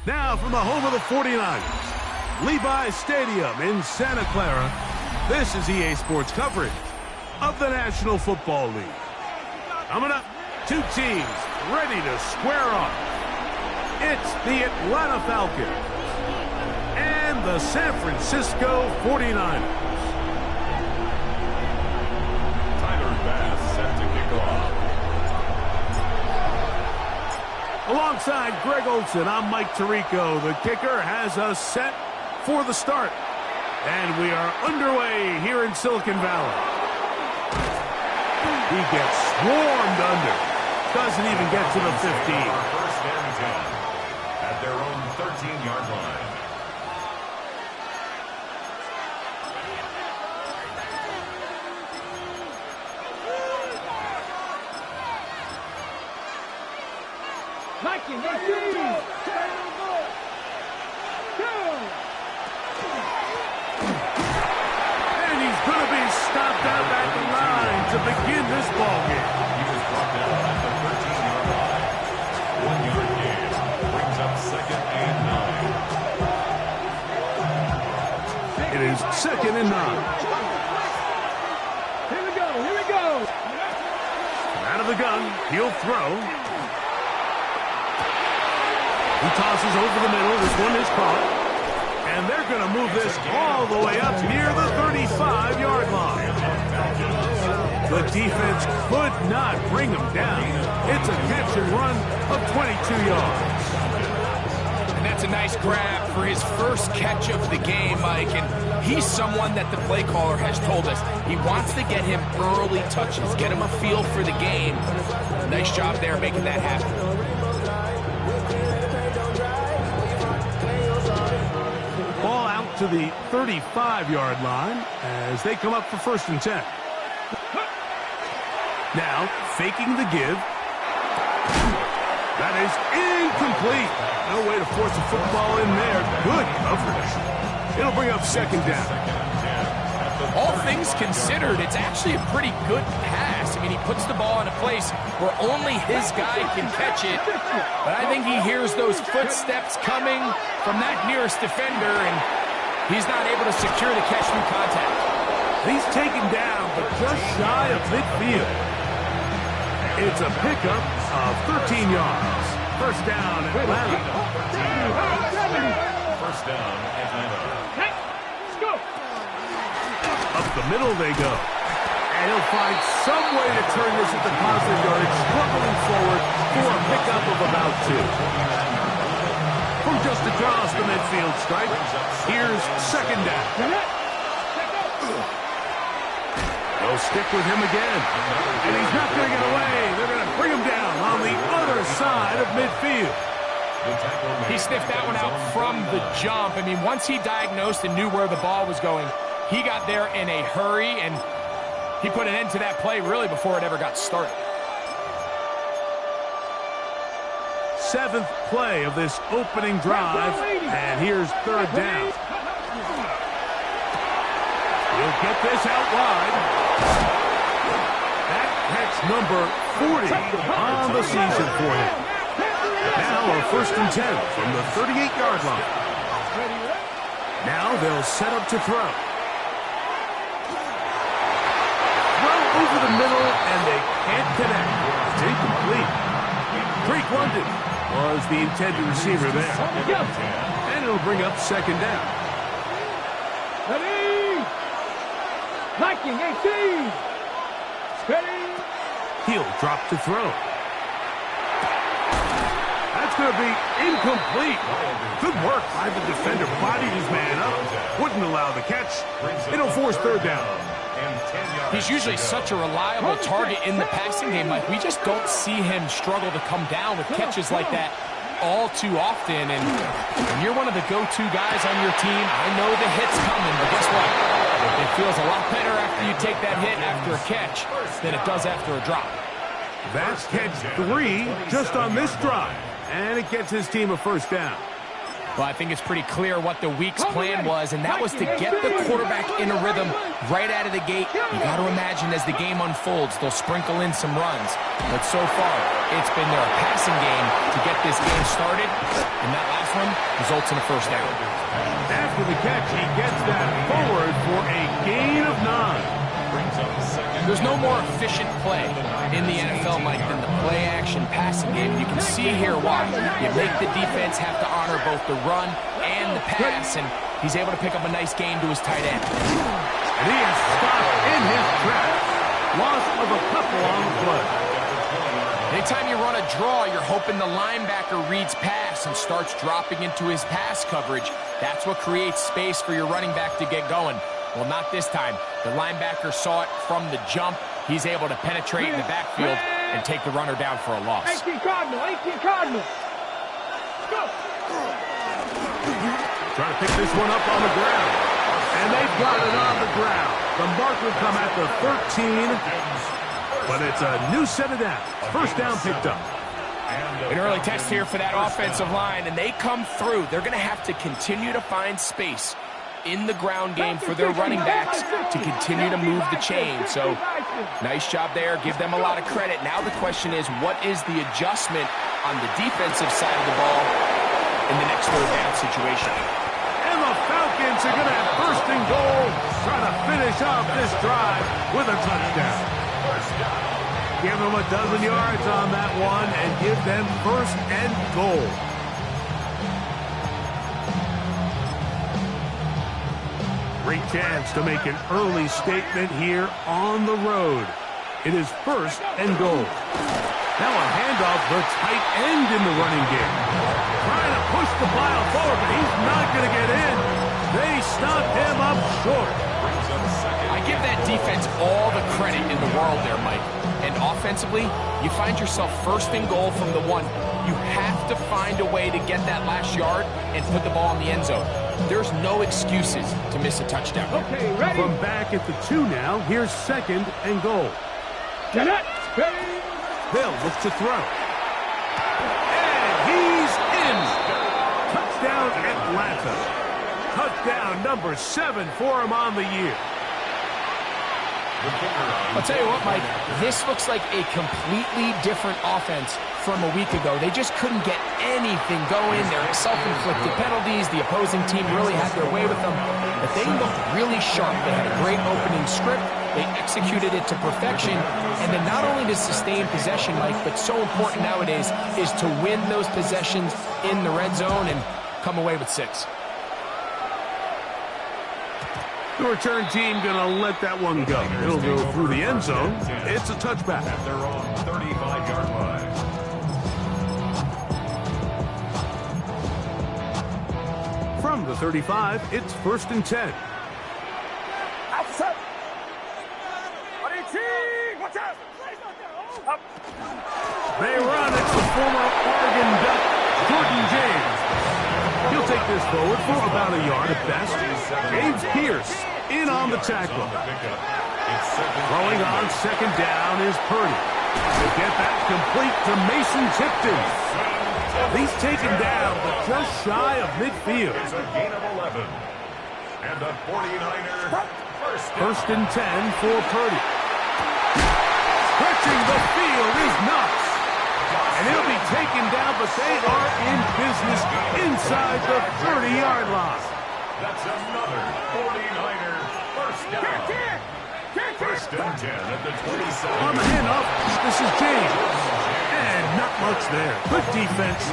Now from the home of the 49ers, Levi's Stadium in Santa Clara, this is EA Sports coverage of the National Football League. Coming up, two teams ready to square off. It's the Atlanta Falcons and the San Francisco 49ers. Set to kick off. Alongside Greg Olson, I'm Mike Tirico. The kicker has us set for the start. And we are underway here in Silicon Valley. He gets swarmed under. Doesn't even get to the 15. First and 10 at their own 13-yard line. And he's going to be stopped out at the line to begin this ball game. He was brought down at the 13-yard line. 1-yard gain brings up second and 9. It is second and 9. Here we go. Out of the gun, he'll throw. He tosses over the middle. This one is caught. And they're going to move this all the way up near the 35-yard line. The defense could not bring him down. It's a catch and run of 22 yards. And that's a nice grab for his first catch of the game, Mike. And he's someone that the play caller has told us he wants to get him early touches, get him a feel for the game. Nice job there making that happen. Ball out to the 35-yard line as they come up for first and 10. Now, faking the give. That is incomplete. No way to force a football in there. Good coverage. It'll bring up second down. All things considered, it's actually a pretty good pass. I mean, he puts the ball in a place where only his guy can catch it. But I think he hears those footsteps coming from that nearest defender, and he's not able to secure the catch through contact. He's taken down, but just shy of midfield. It's a pickup of 13 yards. First down, Atlanta. First down, Atlanta. Let's go. Up the middle they go. And he'll find some way to turn this into positive yardage, struggling forward for a pickup of about 2. From just across the midfield stripe, here's second down. They'll stick with him again. And he's not going to get away. They're going to bring him down on the other side of midfield. He sniffed that one out from the jump. I mean, once he diagnosed and knew where the ball was going, he got there in a hurry, and he put an end to that play really before it ever got started. 7th play of this opening drive, and here's third down. He'll get this out wide. That's number 40 on the season for him. Now a first and 10 from the 38-yard line. Now they'll set up to throw. Throw over the middle, and they can't connect. It's incomplete. Drake London was the intended receiver there. And it'll bring up second down. Ready. Liking 18. Steady. He'll drop to throw. That's going to be incomplete. Good work by the defender. Bodied his man up. Wouldn't allow the catch. It'll force third down. He's usually such a reliable target in the passing game, Mike. We just don't see him struggle to come down with catches like that all too often. And when you're one of the go-to guys on your team, I know the hit's coming, but guess what? It feels a lot better after you take that hit after a catch than it does after a drop. That's catch 3 just on this drive. And it gets his team a first down. Well, I think it's pretty clear what the week's plan was, and that was to get the quarterback in a rhythm right out of the gate. You got to imagine as the game unfolds, they'll sprinkle in some runs. But so far, it's been their passing game to get this game started, and that last one results in a first down. After the catch, he gets that forward for a gain of 9. There's no more efficient play in the NFL, Mike, than the play-action passing game. You can see here why. You make the defense have to honor both the run and the pass, and he's able to pick up a nice gain to his tight end. And he is stopped in his tracks. Loss of a couple on the play. Anytime you run a draw, you're hoping the linebacker reads pass and starts dropping into his pass coverage. That's what creates space for your running back to get going. Well, not this time. The linebacker saw it from the jump. He's able to penetrate in the backfield and take the runner down for a loss. 18 Cardinal, 18 Cardinal. Go. Trying to pick this one up on the ground. And they've got it on the ground. The mark will come at the 13. But it's a new set of downs. First down picked up. An early test here for that offensive line, and they come through. They're going to have to continue to find space in the ground game for their running backs to continue to move the chain. So, nice job there. Give them a lot of credit. Now the question is, what is the adjustment on the defensive side of the ball in the next third down situation? And the Falcons are going to have first and goal, trying to finish off this drive with a touchdown. Give them a dozen yards on that one and give them first and goal. Great chance to make an early statement here on the road. It is first and goal. Now a handoff, the tight end in the running game. Trying to push the pile forward, but he's not going to get in. They stop him up short. I give that defense all the credit in the world there, Mike. And offensively, you find yourself first and goal from the 1. You have to find a way to get that last yard and put the ball in the end zone. There's no excuses to miss a touchdown. Okay, ready. From back at the 2 now, here's second and goal. Get it. Bill looks to throw. And he's in. Touchdown Atlanta. Touchdown number 7 for him on the year. I'll tell you what, Mike, this looks like a completely different offense from a week ago. They just couldn't get anything going. Their self-inflicted penalties, the opposing team really had their way with them. But they looked really sharp. They had a great opening script. They executed it to perfection. And then not only to sustain possession, Mike, but so important nowadays is to win those possessions in the red zone and come away with 6. The return team going to let that one go. It'll go through the end zone. It's a touchback. At their own 35-yard line. From the 35, it's first and 10. Outside. Watch out. Up. They run. It's the former Oregon Duck, Jordan James. He'll take this forward for about a yard at best. James Pierce in on the tackle. Throwing on second down is Purdy. They get that complete to Mason Tipton. He's taken down, but just shy of midfield. It's a gain of 11. And the 49er First and 10 for Purdy. Stretching the field is Knox. And he'll be taken down, but they are in business inside the 30-yard line. That's another 49er first down. First and 10 at the 27. On the handoff, this is James. And not much there. Good defense.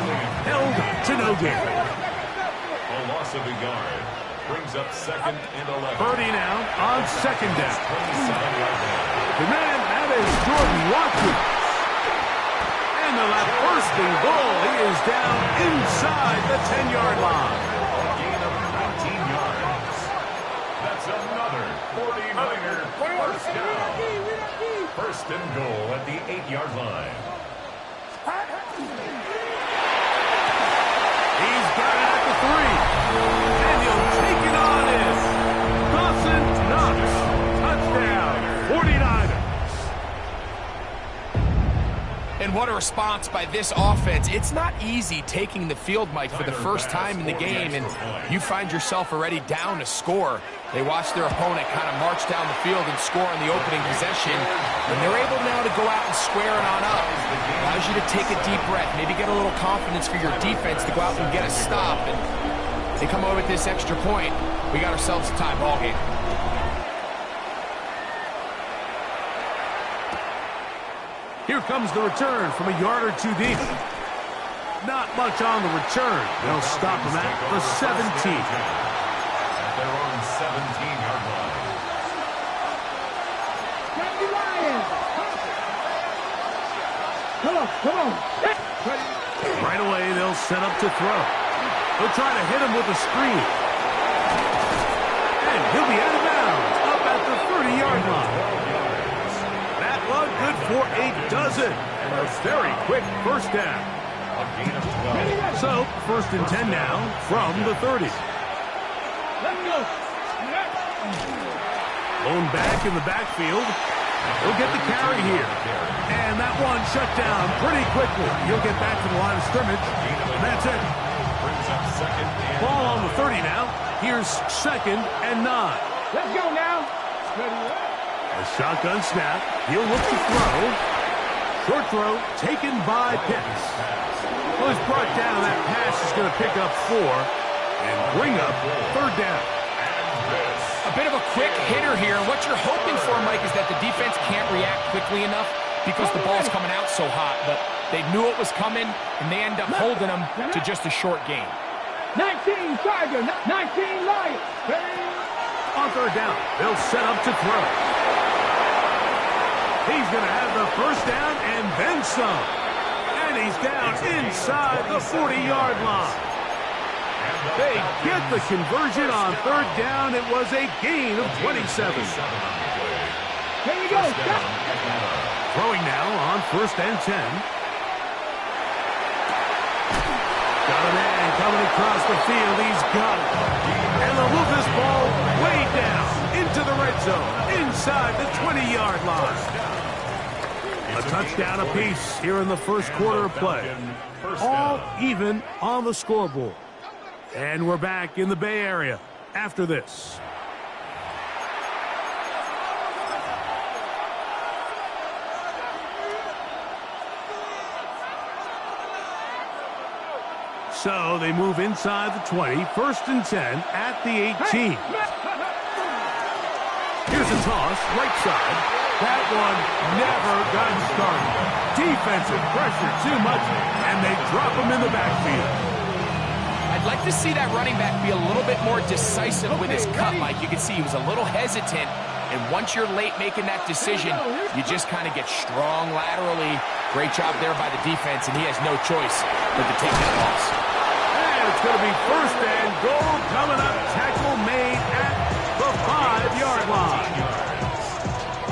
Held to no gain. A loss of a yard brings up second and 11. Purdy now on second down. 27 right now. The man, that is Jordan Watkins. And the left first and goal. He is down inside the 10-yard line. A gain of 19 yards. That's another 49er first down. First and goal at the 8-yard line. He's got it at the 3. And he'll take it on in. Dawson Knox. Touchdown. 49ers. And what a response by this offense. It's not easy taking the field, Mike, for the first time in the game, and you find yourself already down to score. They watch their opponent kind of march down the field and score on the opening possession, and they're able now to go out and square it on up. Allows you to take a deep breath, maybe get a little confidence for your defense to go out and get a stop. And they come away with this extra point. We got ourselves a tie ball game. Here comes the return from a yard or two deep. Not much on the return. They'll stop him at the 17. At their own 17-yard line. Come on. Right away, they'll set up to throw. They'll try to hit him with a screen. And he'll be out of bounds up at the 30-yard line. That one good for a dozen. And a very quick first down. A gain of 12. So, 1st and 10 now from the 30. Let's go. Blown back in the backfield. He'll get the carry here. And that one shut down pretty quickly. He'll get back to the line of scrimmage. That's it. Brings up 2nd and Ball on the 30 now. Here's 2nd and 9. Let's go now. A shotgun snap. He'll look to throw. Short throw taken by Pitts. Well, he's brought down. That pass is going to pick up 4 and bring up 3rd down. A bit of a quick hitter here. What you're hoping for, Mike, is that the defense can't react quickly enough because the ball's coming out so hot. But they knew it was coming, and they end up holding them to just a short gain. 19 Tiger, 19 Lion. On 3rd down, they'll set up to throw. He's going to have the first down and then some. And he's down inside the 40-yard line. They get the conversion on 3rd down. It was a gain of 27. Here you go. Throwing now on 1st and 10. Got a man coming across the field. He's got it. And they'll move this ball way down into the red zone, inside the 20-yard line. A touchdown apiece here in the first quarter of play. All even on the scoreboard. And we're back in the Bay Area after this. So they move inside the 20, 1st and 10 at the 18. Here's a toss, right side. That one never got started. Defensive pressure too much, and they drop him in the backfield. I'd like to see that running back be a little bit more decisive with his cut, Mike. You can see he was a little hesitant, and once you're late making that decision, you just kind of get strong laterally. Great job there by the defense, and he has no choice but to take that loss. And it's going to be 1st and goal coming up. Tackle made at the 5-yard line.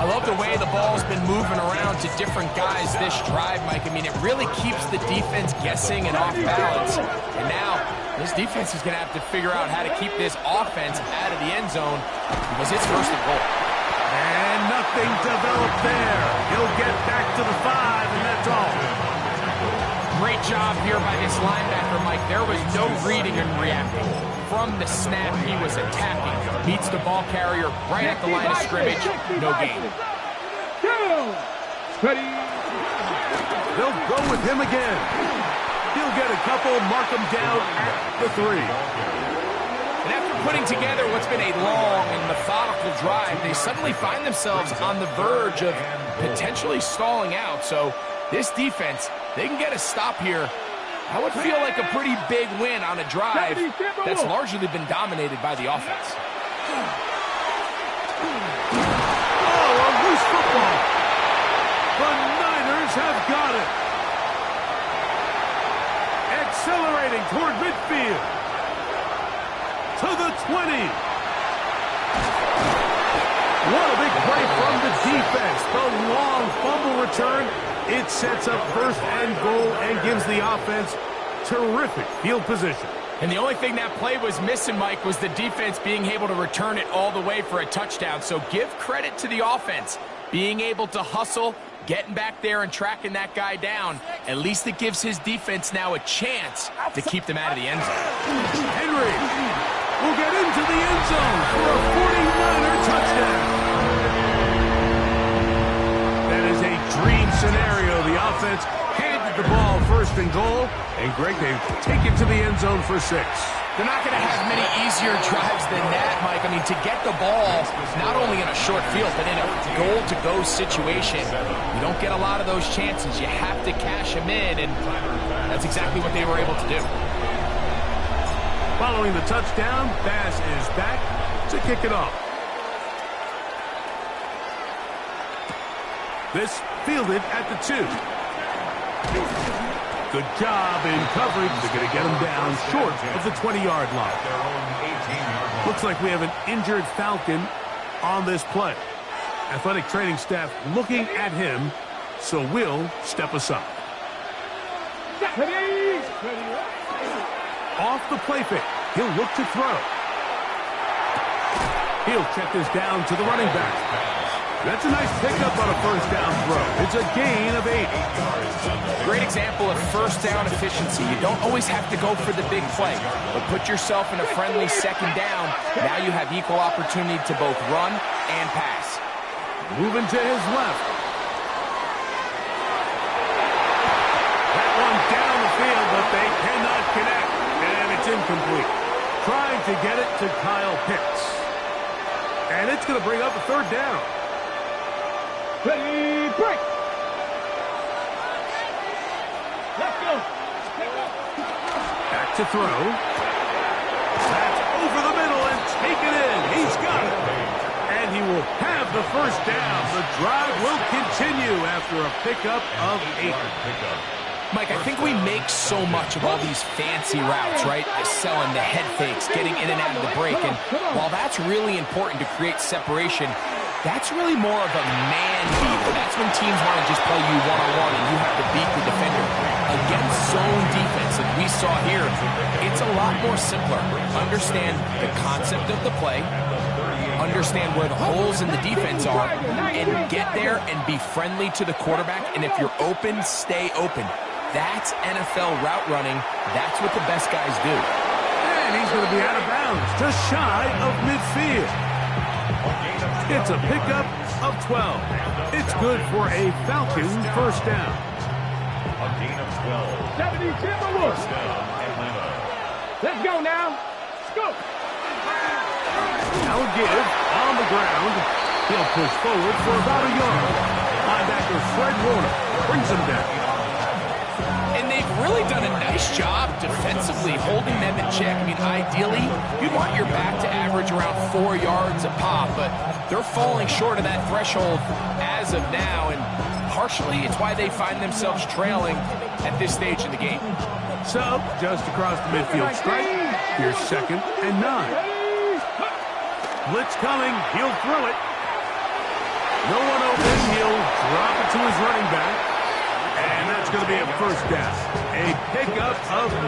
I love the way the ball's been moving around to different guys this drive, Mike. I mean, it really keeps the defense guessing and off balance. And now, this defense is going to have to figure out how to keep this offense out of the end zone because it's 1st and goal. And nothing developed there. He'll get back to the 5, and that's all. Great job here by this linebacker, Mike. There was no reading and reacting. From the snap, he was attacking. Meets the ball carrier right at the line of scrimmage. No gain. They'll go with him again. He'll get a couple, mark him down at the 3. And after putting together what's been a long and methodical drive, they suddenly find themselves on the verge of potentially stalling out. So this defense, they can get a stop here. I would feel like a pretty big win on a drive that's largely been dominated by the offense. Oh, a loose football. The Niners have got it. Accelerating toward midfield. To the 20. What a big play from the defense. The long fumble return. It sets up 1st and goal and gives the offense terrific field position. And the only thing that play was missing, Mike, was the defense being able to return it all the way for a touchdown. So give credit to the offense. Being able to hustle, getting back there and tracking that guy down, at least it gives his defense now a chance to keep them out of the end zone. Henry will get into the end zone for a 49er touchdown. That is a dream scenario. The offense handed the ball first and goal, and Greg, they take it to the end zone for 6. They're not going to have many easier drives than that, Mike. I mean, to get the ball not only in a short field, but in a goal-to-go situation, you don't get a lot of those chances. You have to cash them in, and that's exactly what they were able to do. Following the touchdown, Bass is back to kick it off. This fielded at the 2. Good job in coverage. They're going to get him down short of the 20-yard line. Looks like we have an injured Falcon on this play. Athletic training staff looking at him, so we'll step aside. Off the play fake. He'll look to throw. He'll check this down to the running back. That's a nice pickup on a first down throw. It's a gain of 8. Great example of first down efficiency. You don't always have to go for the big play, but put yourself in a friendly second down. Now you have equal opportunity to both run and pass. Moving to his left. That one down the field, but they cannot connect. And it's incomplete. Trying to get it to Kyle Pitts. And it's going to bring up a third down. Ready, break. Let's go. Back to throw. That's over the middle and taken in. He's got it. And he will have the first down. The drive will continue after a pickup of 8. Mike, I think we make so much of all these fancy routes, right? Selling the head fakes, getting in and out of the break. And while that's really important to create separation, that's really more of a man beater. That's when teams want to just play you one-on-one and you have to beat the defender. Against zone defense, like we saw here, it's a lot more simpler. Understand the concept of the play, understand where the holes in the defense are, and get there and be friendly to the quarterback. And if you're open, stay open. That's NFL route running. That's what the best guys do. And he's going to be out of bounds, just shy of midfield. It's a pickup of 12. It's good for a Falcon first down. A gain of 12. 70 Timberwolves. First down, Atlanta. Let's go now. Let's go. Now a give on the ground. He'll push forward for about a yard. Linebacker Fred Warner brings him down. And they've really done a nice job defensively holding them in check. I mean, ideally, you'd want your back to average around 4 yards a pop, but they're falling short of that threshold as of now, and partially it's why they find themselves trailing at this stage in the game. So, just across the midfield stripe, here's 2nd and 9. Blitz coming, he'll throw it. No one open, he'll drop it to his running back. And that's going to be a first down. A pickup of 9.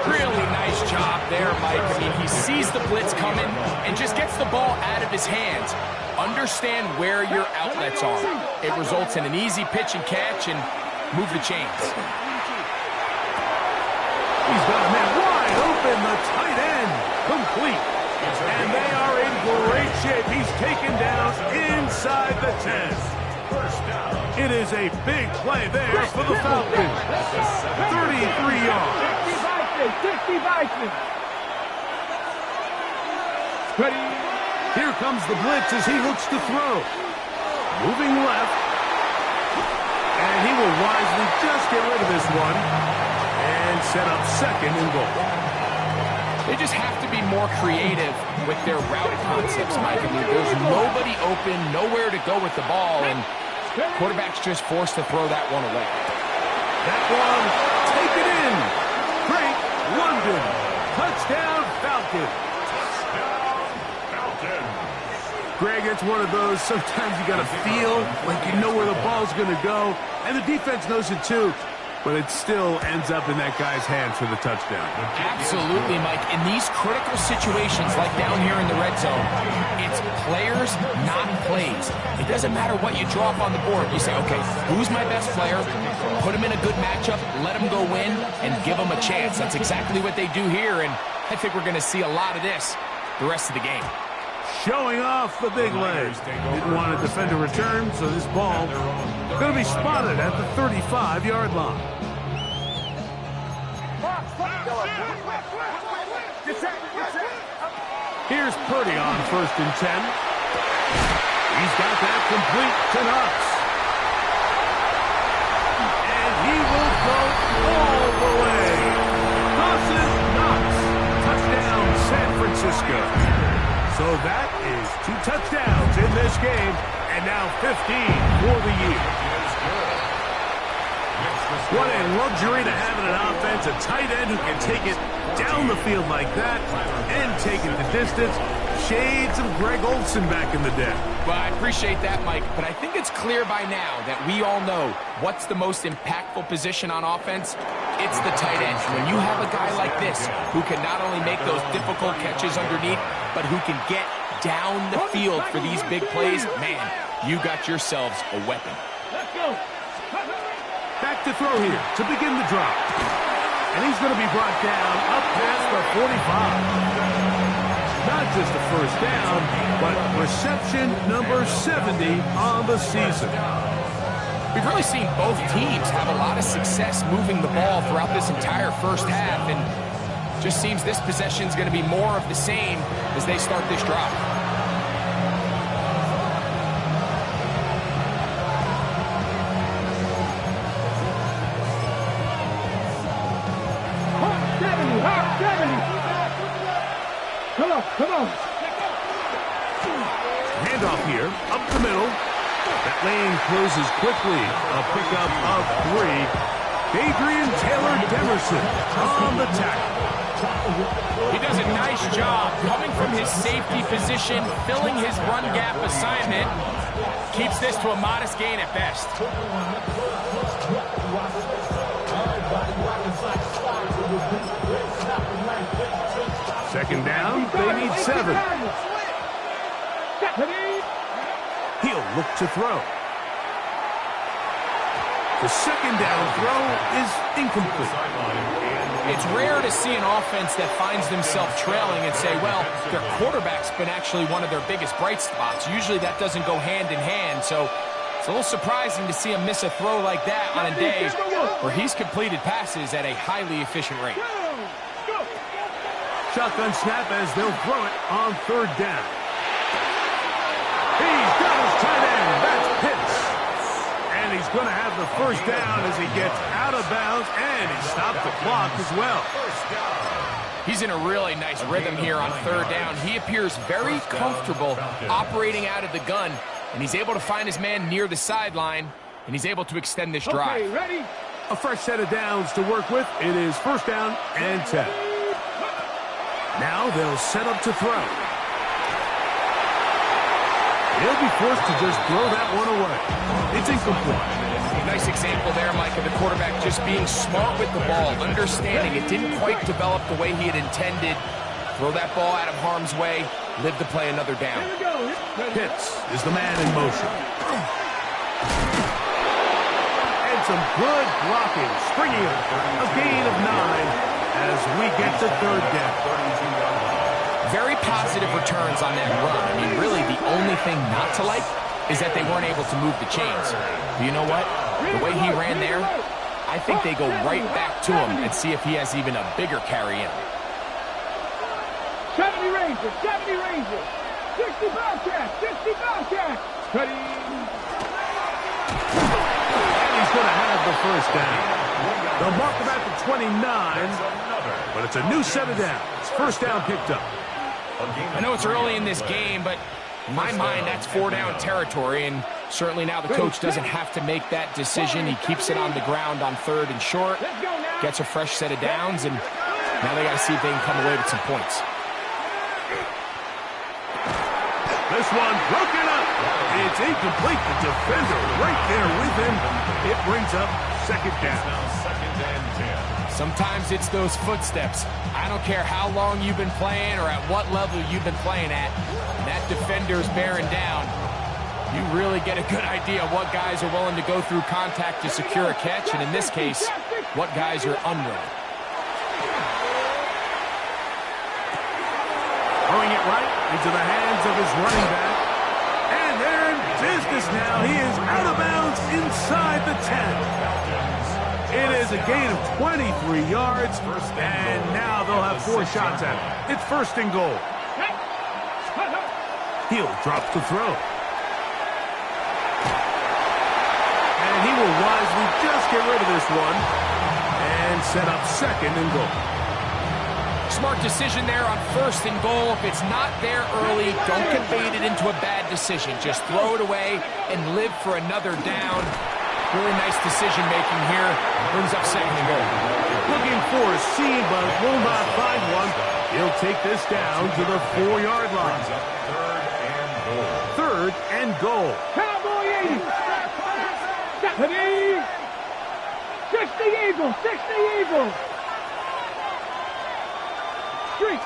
Really nice job there, Mike. I mean, he sees the blitz coming and just gets the ball out of his hands. Understand where your outlets are. It results in an easy pitch and catch and move the chains. He's got a man wide open, the tight end, complete. And they are in great shape. He's taken down inside the 10. It is a big play there for the Falcons. 33 yards. 60 Vikings. Ready. Here comes the blitz as he looks to throw. Moving left. And he will wisely just get rid of this one. And set up 2nd and goal. They just have to be more creative with their route concepts, Mike. I mean, there's nobody open, nowhere to go with the ball, and quarterback's just forced to throw that one away. That one taken in. Great London. Touchdown, Falcons. Greg, it's one of those, sometimes you got to feel like you know where the ball's going to go, and the defense knows it too. but it still ends up in that guy's hands for the touchdown. Absolutely, Mike. In these critical situations, like down here in the red zone, it's players, not plays. It doesn't matter what you draw up on the board. You say, okay, who's my best player? Put him in a good matchup, let him go win, and give him a chance. That's exactly what they do here, and I think we're going to see a lot of this the rest of the game. Showing off the big leg. Didn't want to defend a return, so this ball going to be spotted at the 35-yard line. Here's Purdy on 1st and 10. He's got that complete to Knox. And he will go all the way. Knox. Touchdown, San Francisco. So that is 2 touchdowns in this game, and now 15 for the year. What a luxury to have in an offense, a tight end who can take it down the field like that and take it the distance. Shades of Greg Olsen back in the day. Well, I appreciate that, Mike, but I think it's clear by now that we all know what's the most impactful position on offense. It's the tight end. When you have a guy like this who can not only make those difficult catches underneath, but who can get down the field for these big plays, man, you got yourselves a weapon. Let's go. Back to throw here to begin the drop. And he's going to be brought down up past the 45. Not just a first down, but reception number 70 on the season. We've really seen both teams have a lot of success moving the ball throughout this entire first half, and just seems this possession is going to be more of the same as they start this drive. Hot 70. Come on. Handoff here, up the middle. That lane closes quickly. A pickup of 3. Adrian Taylor-Demerson on the tackle. He does a nice job coming from his safety position, filling his run gap assignment. Keeps this to a modest gain at best. Second down, they need 7. He'll look to throw. The second down throw is incomplete. It's rare to see an offense that finds themselves trailing and say, well, their quarterback's been actually one of their biggest bright spots. Usually that doesn't go hand in hand, so it's a little surprising to see him miss a throw like that on a day where he's completed passes at a highly efficient rate. Shotgun snap as they'll throw it on 3rd down. He's got his tight end. That's Pitts. And he's going to have the first down as he gets out of bounds, and he stopped the clock as well. He's in a really nice rhythm here on 3rd down. He appears very comfortable operating out of the gun, and he's able to find his man near the sideline, and he's able to extend this drive. Okay, ready? A fresh set of downs to work with. It is 1st down and 10. Now they'll set up to throw. He'll be forced to just throw that one away. It's incomplete. Nice example there, Mike, of the quarterback just being smart with the ball, understanding it didn't quite develop the way he had intended. Throw that ball out of harm's way, live to play another down. Pitts is the man in motion. And some good blocking, springing a gain of 9 as we get to 3rd down. Very positive returns on that run. I mean, really, the only thing not to like is that they weren't able to move the chains. But you know what? The way he ran there, I think they go right back to him and see if he has even a bigger carry in. 70 Rangers, 60 Bobcats, 60 Bobcats. Ready? And he's going to have the first down. They'll mark him at the 29, but it's a new set of downs. 1st down picked up. I know it's early in this game, but in my mind, that's 4-down territory, and certainly now the coach doesn't have to make that decision. He keeps it on the ground on 3rd and short, gets a fresh set of downs, and now they got to see if they can come away with some points. This one broken up. It's incomplete. The defender right there with him. It brings up second down. Now 2nd and 10. Sometimes it's those footsteps. I don't care how long you've been playing or at what level you've been playing at. When that defender's bearing down, you really get a good idea of what guys are willing to go through contact to secure a catch, and in this case, what guys are unwilling. Throwing it right into the hands of his running back. And they're in business now. He is out of bounds inside the 10. It is a gain of 23 yards, and now they'll have 4 shots at it. It's 1st and goal. He'll drop the throw. And he will wisely just get rid of this one and set up 2nd and goal. Smart decision there on 1st and goal. If it's not there early, don't get baited into a bad decision. Just throw it away and live for another down. Really nice decision-making here. Brings up 2nd and goal. Looking for a seam, but will not find one. He'll take this down to the 4-yard line. 3rd and goal. Cowboy 80. 70. 60 Eagles. 60 Eagles. Street.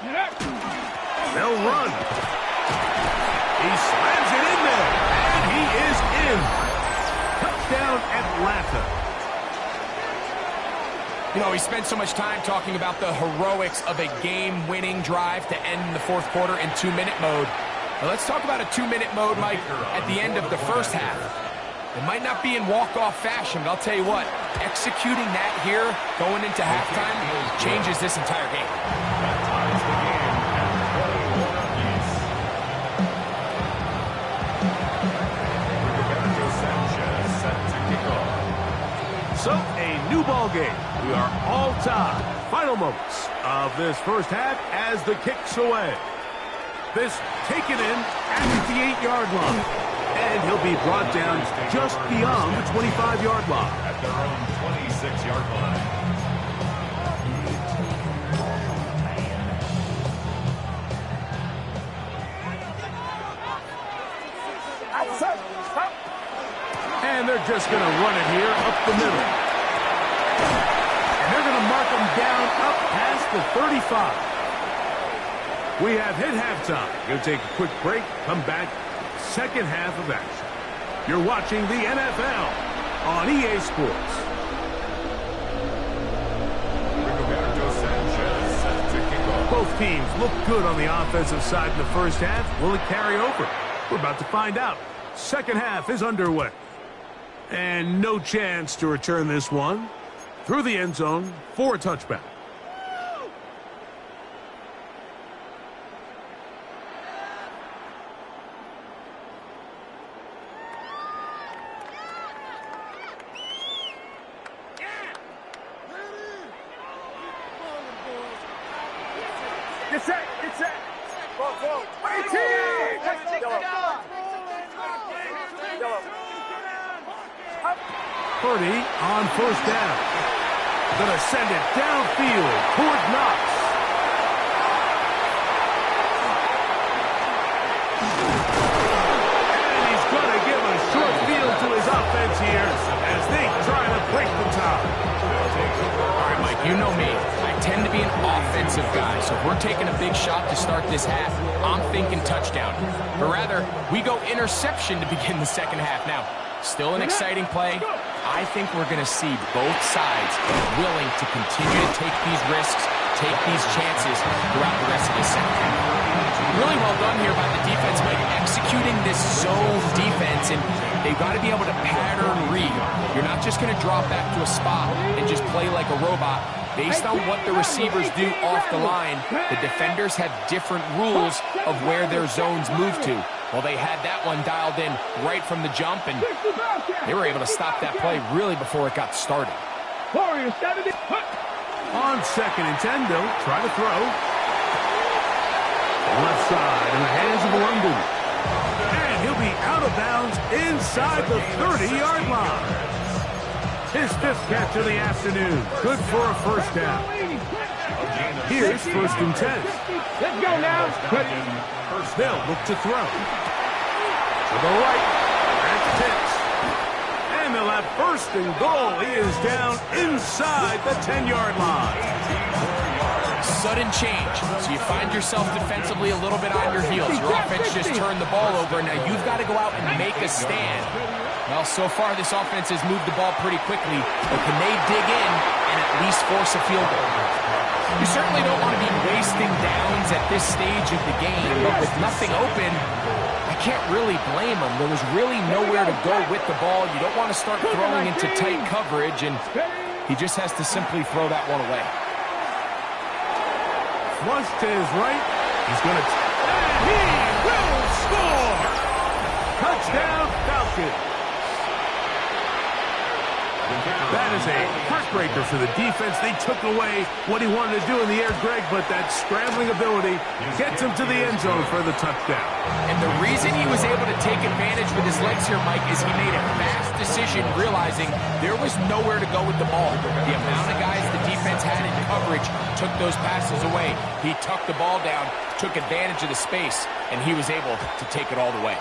Get up. They'll run. He slams it in there, and he is in. Touchdown, Atlanta. You know, we spent so much time talking about the heroics of a game-winning drive to end the 4th quarter in 2-minute mode. Now let's talk about a 2-minute mode, Mike, at the end of the 1st half. It might not be in walk-off fashion, but I'll tell you what, executing that here, going into halftime, changes this entire game. That ties the game at 21 apiece. Roberto Sanchez set to kick off. So, a new ball game. We are all tied. Final moments of this 1st half as the kick's away. This taken in at the 8-yard line. And he'll be brought down just beyond the 25-yard line. At their own 26-yard line. And they're just going to run it here up the middle. And they're going to mark them down up past the 35. We have hit halftime. Going to take a quick break, come back, 2nd half of action. You're watching the NFL on EA Sports. Roberto Sanchez set to kick off. Both teams look good on the offensive side in the 1st half. Will it carry over? We're about to find out. 2nd half is underway. And no chance to return this one through the end zone for a touchback. Get set. 30 on 1st down. Gonna send it downfield toward Knox. And he's gonna give a short field to his offense here as they try to break the tie. All right, Mike, you know me. I tend to be an offensive guy, so if we're taking a big shot to start this half, I'm thinking touchdown. But rather, we go interception to begin the 2nd half. Now, still an exciting play. I think we're going to see both sides willing to continue to take these risks, take these chances throughout the rest of the 2nd half. Really well done here by the defense, Mike, executing this zone defense, and they've got to be able to pattern read. You're not just going to drop back to a spot and just play like a robot. Based on what the receivers do off the line, the defenders have different rules of where their zones move to. Well, they had that one dialed in right from the jump, and they were able to stop that play really before it got started. Warriors 70. On 2nd and 10, they'll try to throw. Left side in the hands of London. And he'll be out of bounds inside the 30-yard line. His 5th catch of the afternoon. Good for a 1st down. Here's 1st and 10. Let's go now. They'll look to throw. To the right. That's Pitts. And they'll have first and goal. He is down inside the 10-yard line. Sudden change. So you find yourself defensively a little bit on your heels. Your offense just turned the ball over. Now you've got to go out and make a stand. Well, so far this offense has moved the ball pretty quickly, but can they dig in and at least force a field goal? You certainly don't want to be wasting downs at this stage of the game, but with nothing open, I can't really blame him. There was really nowhere to go with the ball. You don't want to start throwing into tight coverage, and he just has to simply throw that one away. Flush to his right. He's going to... And he will score! Touchdown, Falcons. That is a heartbreaker for the defense. They took away what he wanted to do in the air, Greg, but that scrambling ability gets him to the end zone for the touchdown. And the reason he was able to take advantage with his legs here, Mike, is he made a fast decision realizing there was nowhere to go with the ball. The amount of guys the defense had in coverage took those passes away. He tucked the ball down, took advantage of the space, and he was able to take it all the way.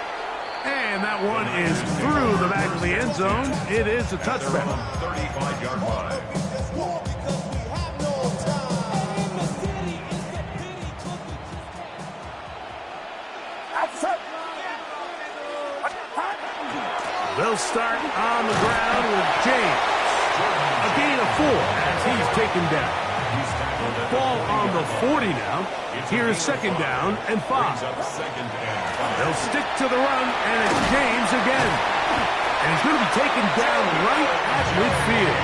And that one is through the back of the end zone. It is a touchdown. 35-yard line. They'll start on the ground with James. A gain of 4 as he's taken down. Ball on the 40 now. Here's second down and 5. They'll stick to the run, and it's James again. And he's going to be taken down right at midfield.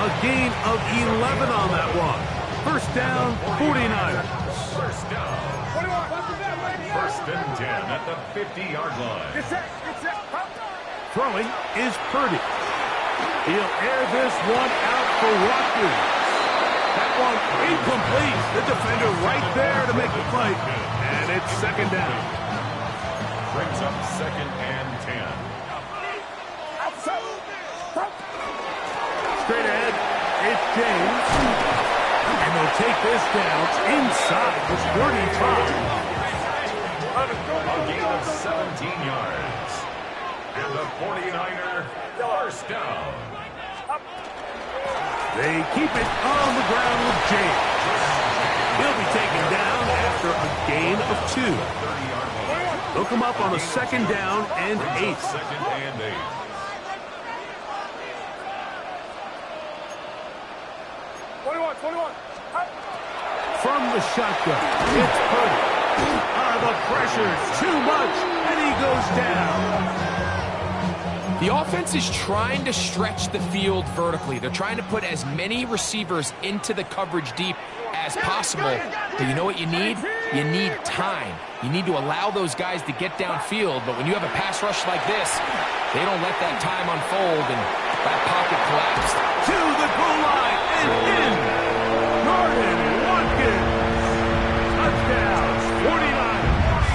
A gain of 11 on that one. First down, 49ers. First down. First and 10 at the 50-yard line. Throwing is Purdy. He'll air this one out for Watkins. That one incomplete. The defender right there to make the play. And it's second down. Brings up second and 10. Straight ahead, it's James. And they'll take this down inside the 45. A gain of 17 yards. And the 49er first down. They keep it on the ground with James. He'll be taken down after a gain of 2. They'll come up on a second down and 8. Second and 8. From the shotgun, it's Purdy. The pressure's too much, and he goes down. The offense is trying to stretch the field vertically. They're trying to put as many receivers into the coverage deep as possible. But you know what you need? You need time. You need to allow those guys to get downfield. But when you have a pass rush like this, they don't let that time unfold, and that pocket collapsed. To the goal line and in. Jordan Watkins. Touchdown, 49ers.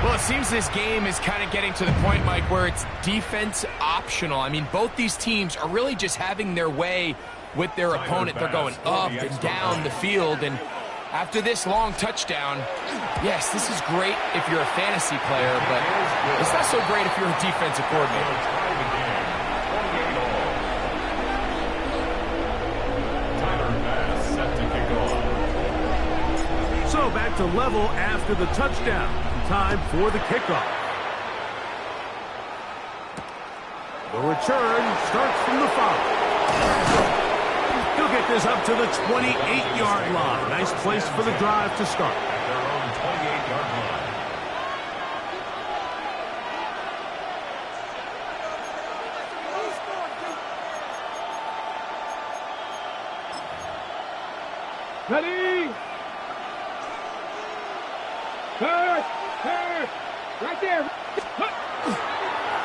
Well, it seems this game is kind of getting to the point, Mike, where it's defense optional. I mean, both these teams are really just having their way with their opponent. They're going up and down the field, and after this long touchdown, yes, this is great if you're a fantasy player, but it's not so great if you're a defensive coordinator. So back to level after the touchdown. Time for the kickoff. The return starts from the 5. He'll get this up to the 28-yard line. Nice place for the drive to start. At their own 28-yard line. Ready? Right there.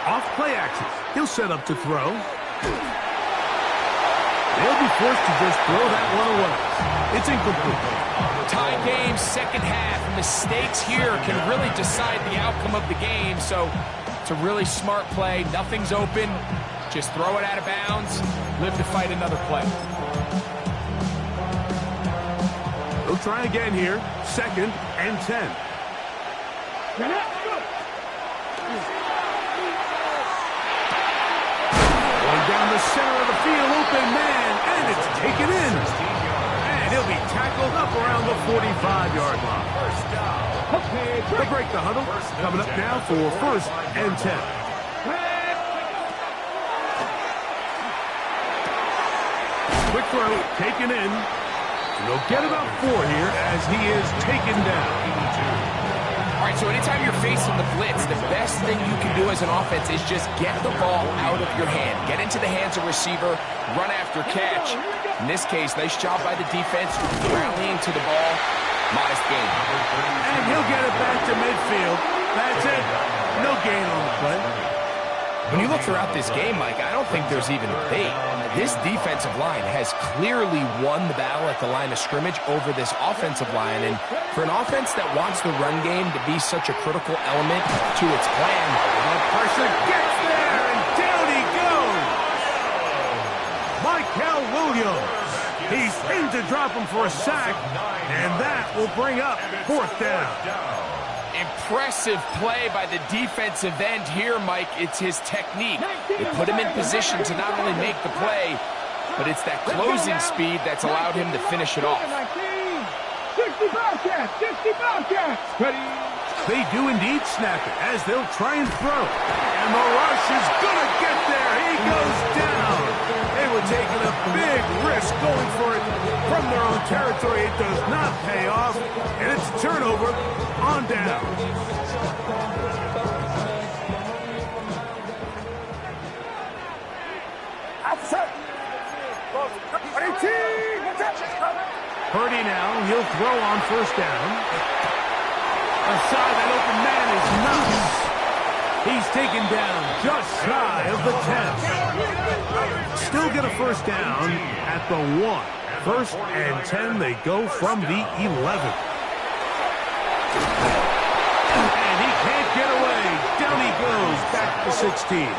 Off play action. He'll set up to throw. They'll be forced to just throw that one away. It's incomplete. Tie game, second half. Mistakes here can really decide the outcome of the game, so it's a really smart play. Nothing's open. Just throw it out of bounds. Live to fight another play. They'll try again here. Second and 10. Going down the center of the field, open man, and it's taken in. And he'll be tackled up around the 45-yard line. They'll break the huddle. Coming up now for 1st and 10. Quick throw, taken in. They'll get about 4 here as he is taken down. All right, so anytime you're facing the blitz, the best thing you can do as an offense is just get the ball out of your hand. Get into the hands of receiver, run after catch. In this case, nice job by the defense, rallying to the ball. Modest gain. And he'll get it back to midfield. That's it. No gain on the play. When you look throughout this game, Mike, I don't think there's even a debate. This defensive line has clearly won the battle at the line of scrimmage over this offensive line. And for an offense that wants the run game to be such a critical element to its plan, the pressure gets there, and down he goes. Michael Williams. He's in to drop him for a sack, and that will bring up 4th down. Impressive play by the defensive end here, Mike. It's his technique. It put him in position to not only make the play, but it's that closing speed that's allowed him to finish it off. 60 Bobcats! 60 Bobcats! Ready? They do indeed snap it as they'll try and throw. And the rush is going to get there. He goes down. They were taking a big risk going for it from their own territory. It does not pay off. And it's a turnover on down. Purdy now, he'll throw on 1st down. Aside that open man is nuts. He's taken down just shy of the 10. Still get a 1st down at the 1. 1st and 10, they go from the 11. And he can't get away. Down he goes, back to 16.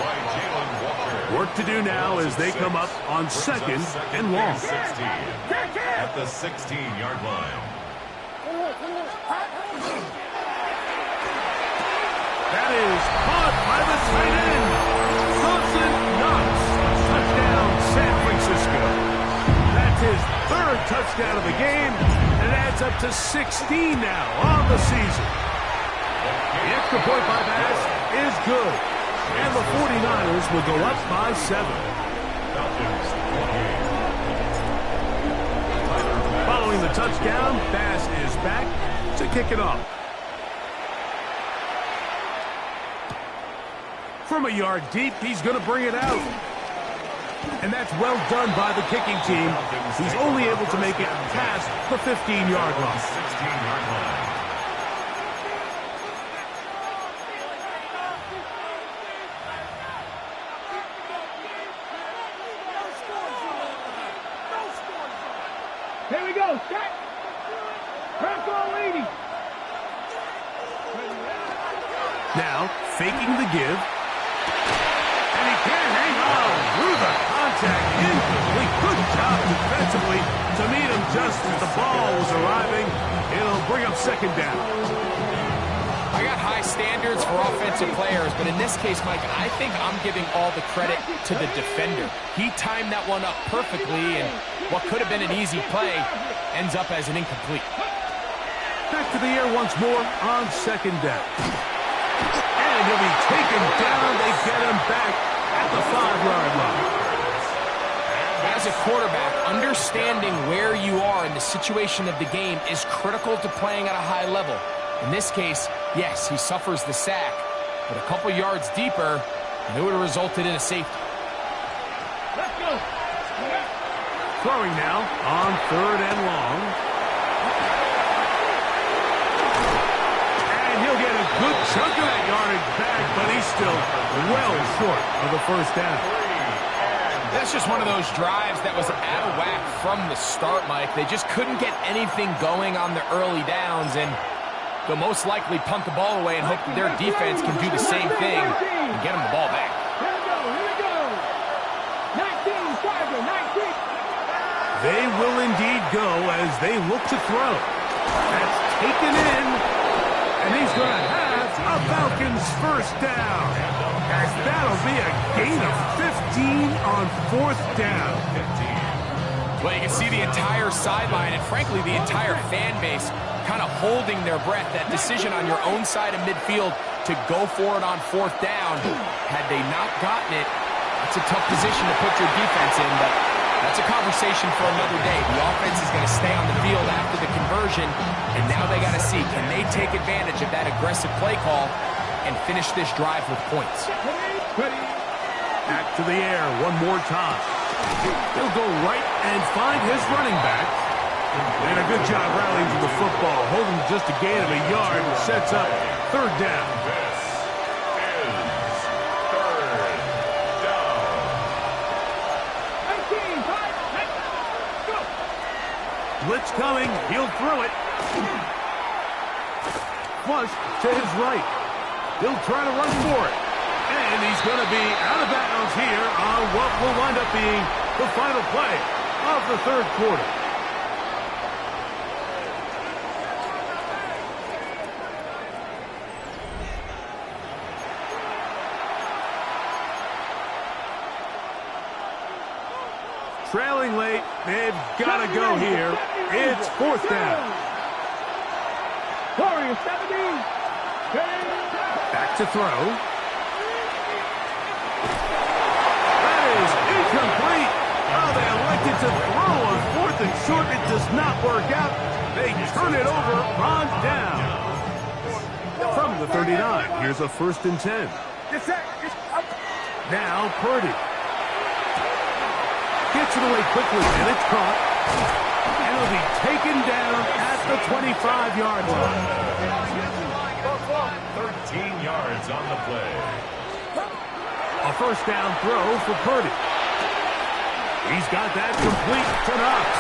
Work to do now as they come up on 2nd and long. 16 at the 16-yard line. That is caught by the tight end. Dawson Knox. Touchdown, San Francisco. That's his 3rd touchdown of the game, and it adds up to 16 now on the season. The extra point by Bass is good, and the 49ers will go up by 7. Following the touchdown, Bass is back to kick it off. From a yard deep, he's going to bring it out. And that's well done by the kicking team. He's only able to make it past the 15-yard line. 16-yard line. Here we go, set. Press on leading. Now, faking the give. And he can't hang on through the contact. Incomplete. Good job defensively to meet him just as the ball was arriving. It'll bring up 2nd down. I got high standards for offensive players, but in this case, Mike, I think I'm giving all the credit to the defender. He timed that one up perfectly, and what could have been an easy play ends up as an incomplete. Back to the air once more on 2nd down. And he'll be taken down. They get him back at the 5-yard line. As a quarterback, understanding where you are in the situation of the game is critical to playing at a high level. In this case, yes, he suffers the sack, but a couple yards deeper, and it would have resulted in a safety. Let's go. Throwing now on 3rd and long. And he'll get a good chunk of that yardage back, but he's still well short of the 1st down. That's just one of those drives that was out of whack from the start, Mike. They just couldn't get anything going on the early downs, and they'll most likely punt the ball away and hope that their defense can do the same thing and get them the ball back. Here we go. 19, Tiger, 19. They will indeed go as they look to throw. That's taken in, and he's going to have A Falcons first down. As that'll be a gain of 15 on fourth down. Well, you can see the entire sideline and, frankly, the entire fan base kind of holding their breath. That decision on your own side of midfield to go for it on fourth down. Had they not gotten it, it's a tough position to put your defense in, but that's a conversation for another day. The offense is going to stay on the field after the conversion, and now they got to see, can they take advantage of that aggressive play call and finish this drive with points? Back to the air one more time. He'll go right and find his running back. And a good job rallying to the football, holding just a gain of a yard, sets up third down. This is third down. 19, 5, go. Blitz coming, he'll throw it. Flush to his right. He'll try to run for it. And he's going to be out of bounds here on what will wind up being the final play of the third quarter. Trailing late, they've got to go here. It's fourth down. Warriors 17. Back to throw. That is incomplete. Oh, they elected to throw on fourth and short. It does not work out. They turn it over on down. From the 39, here's a 1st and 10. Now Purdy. Gets it away quickly, and it's caught. And it'll be taken down at the 25-yard line. 13 yards on the play. A first down throw for Purdy. He's got that complete to Knox.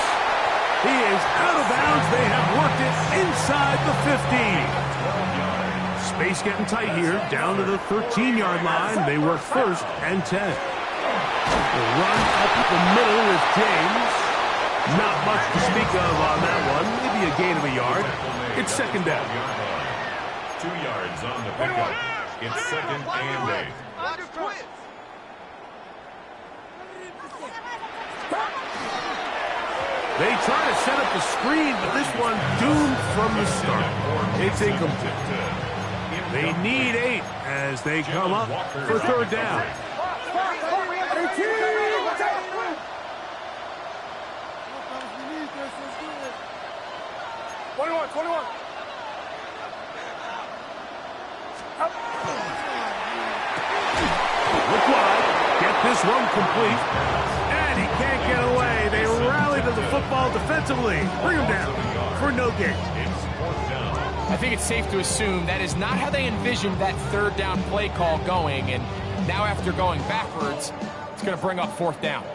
He is out of bounds. They have worked it inside the 15. Space getting tight here. Down to the 13-yard line. They work 1st and 10. The run up the middle with James. Not much to speak of on that one. Maybe a gain of a yard. It's second down. 2 yards on the pickup. It's 2nd and 8. They try to set up the screen, but this one doomed from the start. It's incomplete. They need 8 as they come up for third down. 21. Look wide. Get this one complete. And he can't get away. They rally to the football defensively. Bring him down for no gain. I think it's safe to assume that is not how they envisioned that third down play call going. And now after going backwards, it's going to bring up fourth down.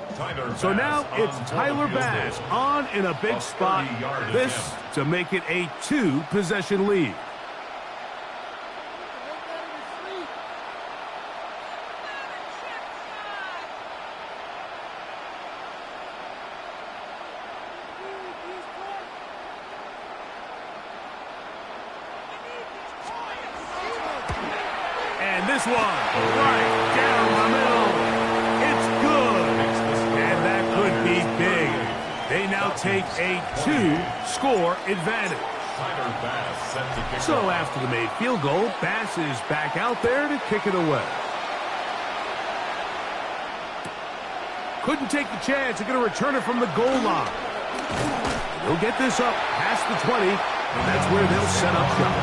So now it's Tyler Bass on in a big spot. This to make it a 2-possession lead. And this one right down the middle. It's good. And that could be big. They now take a 2-score advantage. So after the made field goal, Bass is back out there to kick it away. Couldn't take the chance. They're going to return it from the goal line. They'll get this up past the 20, and that's where they'll set up shop.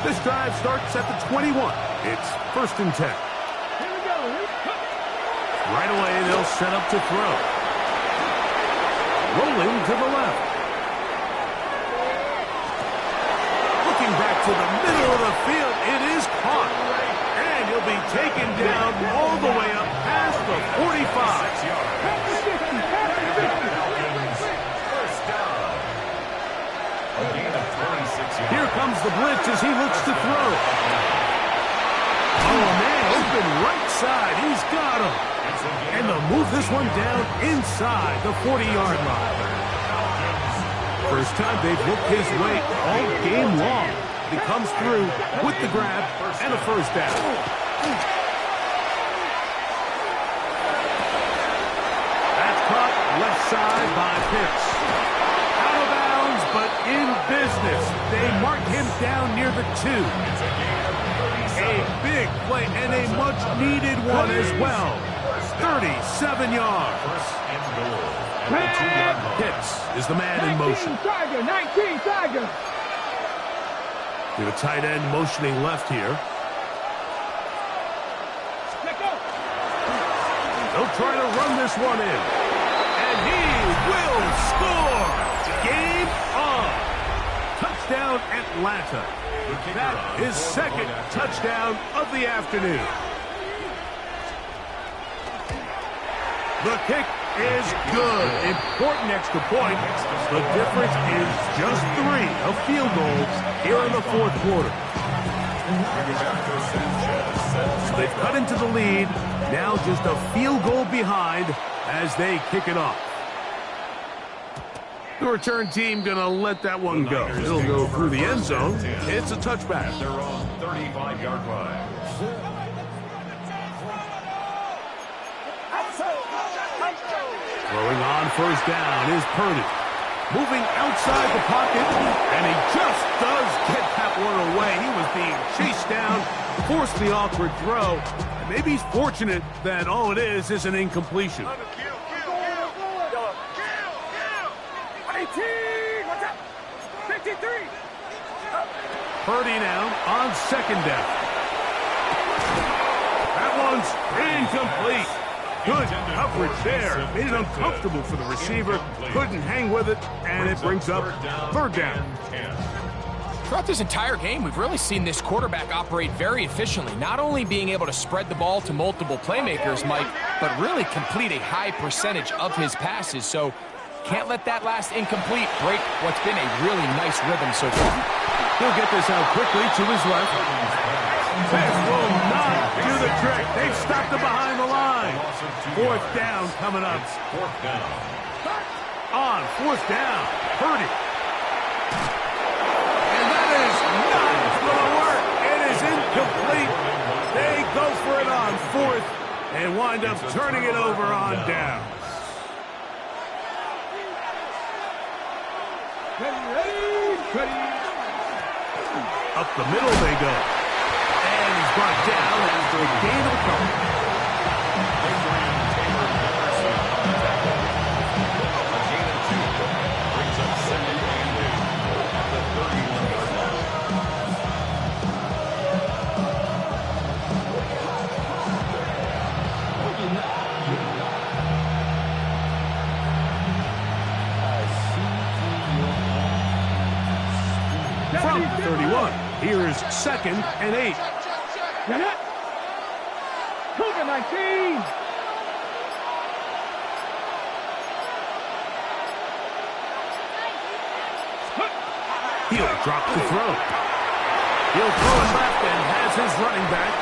This drive starts at the 21. It's 1st and 10. Right away, they'll set up to throw. Rolling to the left. Looking back to the middle of the field. It is caught. And he'll be taken down all the way up past the 45. Here comes the blitz as he looks to throw. Oh, man, open right side. He's got him. And they'll move this one down inside the 40-yard line. First time they've looked his way all game long. He comes through with the grab and a first down. That's caught left side by Pitts. Out of bounds, but in business. They mark him down near the 2. A big play and a much-needed one as well. 37 yards. Pitts is the man in motion. 19 Tiger. The tight end motioning left here. They'll try to run this one in. And he will score. Game on. Touchdown Atlanta. That is second touchdown of the afternoon. The kick is good. Important extra point. The difference is just 3 of field goals here in the fourth quarter. So they've cut into the lead. Now just a field goal behind as they kick it off. The return team going to let that one go. It'll go through the end zone. It's a touchback. They're on 35-yard line. Throwing on first down is Purdy. Moving outside the pocket, and he just does get that one away. He was being chased down, forced the awkward throw. And maybe he's fortunate that all it is an incompletion. 53. Purdy now on second down. That one's incomplete. Good coverage there. Made it uncomfortable for the receiver. Couldn't hang with it, and it brings up third down. Throughout this entire game, we've really seen this quarterback operate very efficiently, not only being able to spread the ball to multiple playmakers, Mike, but really complete a high percentage of his passes. So can't let that last incomplete break what's been a really nice rhythm so far. He'll get this out quickly to his left. This will not do the trick. They've stopped him behind the line. Fourth down coming up. Fourth down. On fourth down, Purdy. And that is not going to work. It is incomplete. They go for it on fourth and wind up turning it over on down. Up the middle they go. And he's brought down after a gain of a couple. From 31, here's second and 8. Cougar 19. He'll drop the throw. He'll throw it left and has his running back.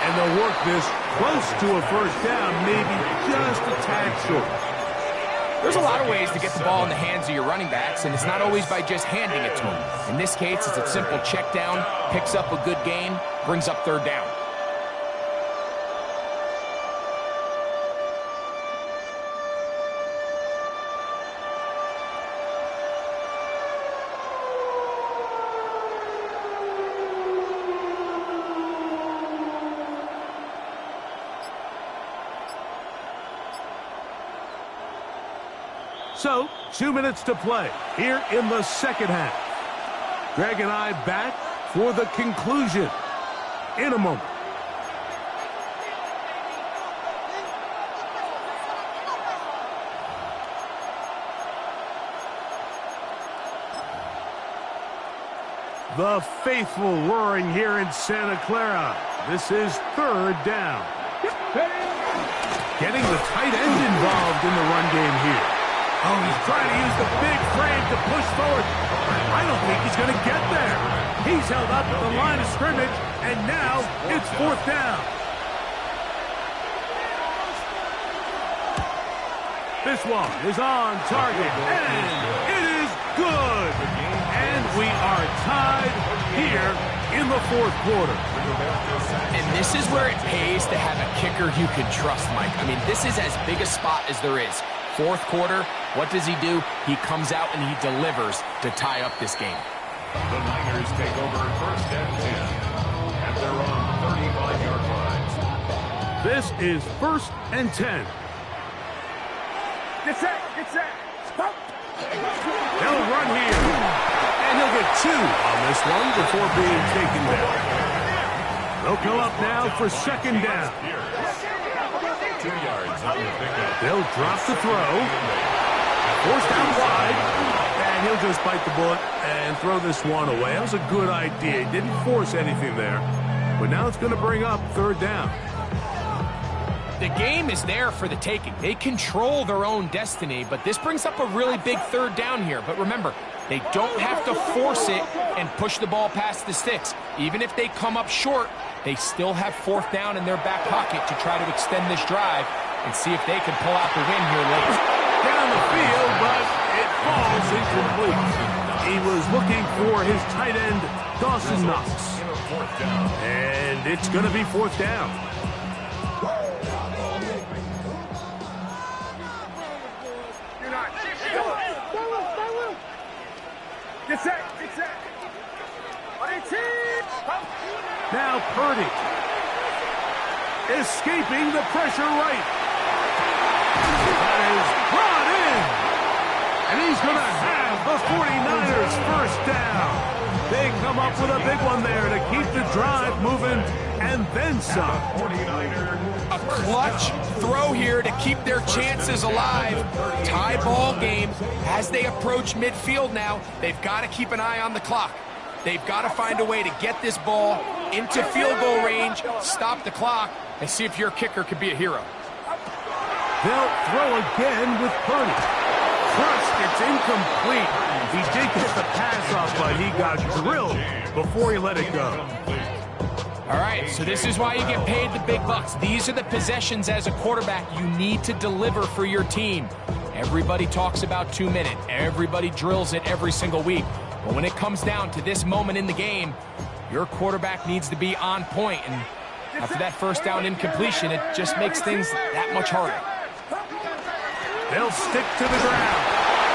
And they'll work this close to a first down, maybe just a tad short. There's a lot of ways to get the ball in the hands of your running backs, and it's not always by just handing it to them. In this case, it's a simple check down, picks up a good gain, brings up third down. So, 2 minutes to play here in the second half. Greg and I back for the conclusion in a moment. The faithful roaring here in Santa Clara. This is third down. Getting the tight end involved in the run game here. Oh, he's trying to use the big frame to push forward. I don't think he's going to get there. He's held up at the line of scrimmage, and now it's fourth down. This one is on target, and it is good. And we are tied here in the fourth quarter. And this is where it pays to have a kicker you can trust, Mike. I mean, this is as big a spot as there is. Fourth quarter, what does he do? He comes out and he delivers to tie up this game. The Niners take over first and 10 at their own 35-yard line. This is first and 10. Get set, get set. Stop. He'll run here. And he'll get 2 on this one before being taken down. They'll come up now for second down. 2 yards on the pickup. They'll drop the throw. Forced out wide. And he'll just bite the bullet and throw this one away. That was a good idea. He didn't force anything there. But now it's going to bring up third down. The game is there for the taking. They control their own destiny, but this brings up a really big third down here. But remember, they don't have to force it and push the ball past the sticks. Even if they come up short, they still have fourth down in their back pocket to try to extend this drive and see if they can pull out the win here late. Down the field, but it falls incomplete. He was looking for his tight end, Dawson Knox. And it's going to be fourth down. Get set, get set. Now Purdy. Escaping the pressure right. That is brought in. And he's going to have the 49ers first down. They come up with a big one there to keep the drive moving and then some. A clutch throw here to keep their chances alive. Tie ball game as they approach midfield now. They've got to keep an eye on the clock. They've got to find a way to get this ball into field goal range, stop the clock, and see if your kicker could be a hero. They'll throw again with Purdy. First, it's incomplete. He did get the pass off, but he got drilled before he let it go. All right, so this is why you get paid the big bucks. These are the possessions as a quarterback you need to deliver for your team. Everybody talks about 2 minutes. Everybody drills it every single week. But when it comes down to this moment in the game, your quarterback needs to be on point. And after that first down incompletion, it just makes things that much harder. They'll stick to the ground.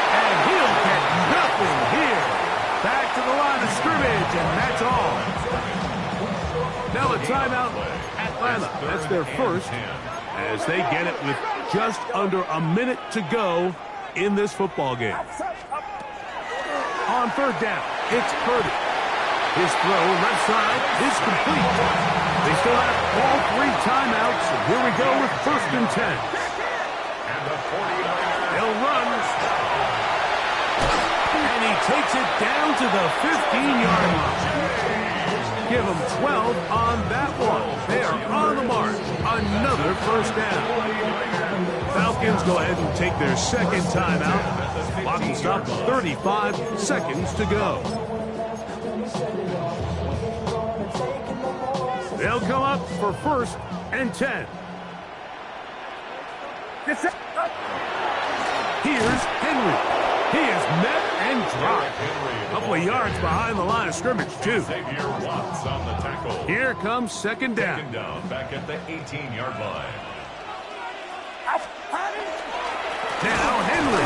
And he'll get nothing here. Back to the line of scrimmage, and that's all. Now a timeout, Atlanta. That's their first, as they get it with just under a minute to go in this football game. On third down, it's Purdy. His throw left side is complete. They still have all 3 timeouts, and here we go with first and 10. They'll run. And he takes it down to the 15-yard line. Give them 12 on that one. They are on the mark. Another first down. Falcons go ahead and take their second timeout. Clock will stop 35 seconds to go. They'll come up for first and 10. Here's Henry. He is met and dropped. A couple of yards behind the line of scrimmage, too. Here comes second down. Back at the 18-yard line. Now Henry.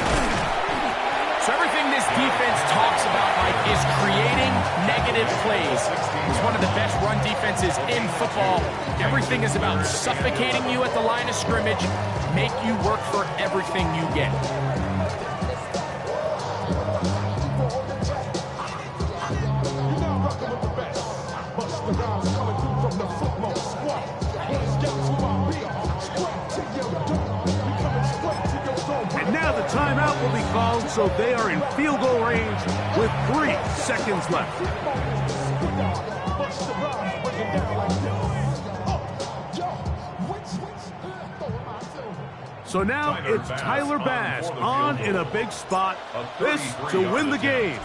So everything this defense talks about, Mike, is creating negative plays. It's one of the best run defenses in football. Everything is about suffocating you at the line of scrimmage, make you work for everything you get. And now the timeout will be called, so they are in field goal range with 3 seconds left. So now it's Tyler Bass on in a big spot. This to win the game.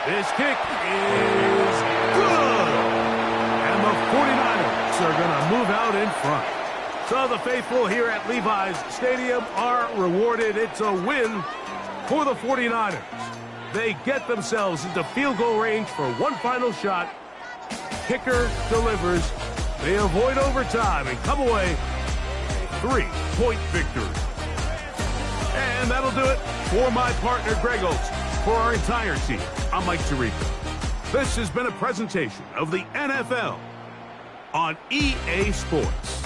This kick is good. And the 49ers are going to move out in front. So the faithful here at Levi's Stadium are rewarded. It's a win for the 49ers. They get themselves into field goal range for one final shot. Kicker delivers. They avoid overtime and come away 3-point victory. And that'll do it for my partner, Greg Oates. For our entire team, I'm Mike Tirico. This has been a presentation of the NFL on EA Sports.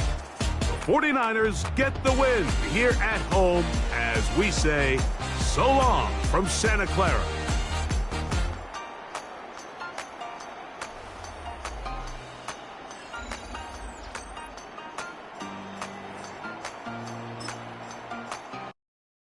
The 49ers get the win here at home as we say so long from Santa Clara.